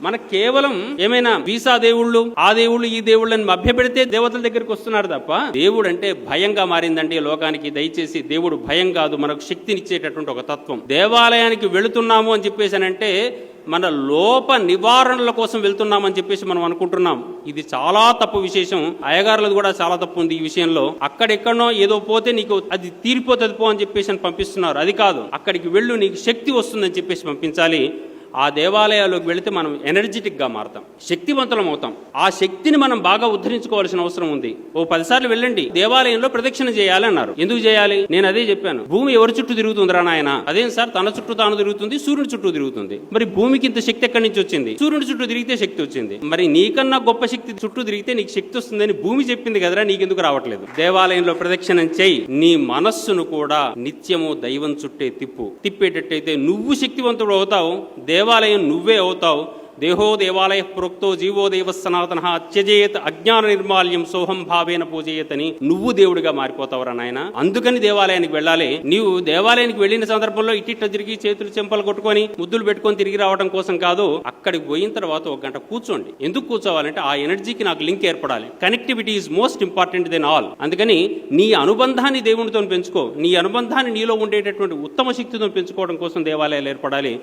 మనకు కేవలం ఏమైనా వీసా దేవుళ్ళు, ఆ దేవుళ్ళు, ఈ దేవుళ్ళని మభ్యపెడితే దేవతల దగ్గరికి వస్తున్నారు తప్ప దేవుడు అంటే భయంగా మారిందండి లోకానికి. దయచేసి దేవుడు భయం కాదు, మనకు శక్తినిచ్చేటటువంటి ఒక తత్వం. దేవాలయానికి వెళుతున్నాము అని చెప్పేసానంటే మన లోప నివారణల కోసం వెళ్తున్నామని చెప్పేసి మనం అనుకుంటున్నాం. ఇది చాలా తప్పు విశేషం. అయ్యగారులది కూడా చాలా తప్పు ఉంది ఈ విషయంలో. అక్కడెక్కడనో ఏదో పోతే నీకు అది తీరిపోతుంది పో అని చెప్పేసి పంపిస్తున్నారు. అది కాదు, అక్కడికి వెళ్ళు, నీకు శక్తి వస్తుందని చెప్పేసి పంపించాలి. ఆ దేవాలయాల్లోకి వెళితే మనం ఎనర్జెటిక్గా మారుతాం, శక్తివంతులం అవుతాం. ఆ శక్తిని మనం బాగా ఉద్ధరించుకోవాల్సిన అవసరం ఉంది. ఓ 10 సార్లు వెళ్ళండి, దేవాలయంలో ప్రదక్షిణ చేయాలి అన్నారు. ఎందుకు చేయాలి? నేను అదే చెప్పాను. భూమి ఎవరి చుట్టూ తిరుగుతుందిరా నాయన? అదేం సార్, తన చుట్టూ తాను తిరుగుతుంది, సూర్యుడి చుట్టూ తిరుగుతుంది. మరి భూమికి ఇంత శక్తి ఎక్కడి నుంచి వచ్చింది? సూర్యుడి చుట్టూ తిరిగితే శక్తి వచ్చింది. మరి నీకన్నా గొప్ప శక్తి చుట్టూ తిరిగితే నీకు శక్తి వస్తుందని భూమి చెప్పింది కదరా, నీకెందుకు రావట్లేదు? దేవాలయంలో ప్రదక్షిణం చేయి. నీ మనస్సును కూడా నిత్యము దైవం చుట్టే తిప్పేటట్టయితే నువ్వు శక్తివంతుడు అవుతావు, దేవాలయం నువ్వే అవుతావు. దేహో దేవాలయ ప్రోక్తో జీవో దేవ సనాతన త్యజేత్ అజ్ఞాన నిర్మాల్యం సోహం భావేన పూజయేతని నువ్వు దేవుడిగా మారిపోతావురా నాయన. అందుకని దేవాలయానికి వెళ్ళాలి. నీవు దేవాలయానికి వెళ్ళిన సందర్భంలో ఇట్టిట్ట తిరిగి చేతులు చెంపలు కొట్టుకొని ముద్దులు పెట్టుకొని తిరిగి రావడం కోసం కాదు. అక్కడికి పోయిన తర్వాత 1 గంట కూర్చోండి. ఎందుకు కూర్చోవాలంటే ఆ ఎనర్జీకి నాకు లింక్ ఏర్పడాలి. Connectivity is most important than all. అందుకని నీ అనుబంధాన్ని దేవునితో పెంచుకో. నీ అనుబంధాన్ని నీలో ఉండేటటువంటి ఉత్తమ శక్తితో పెంచుకోవడం కోసం దేవాలయాలు ఏర్పడాలి.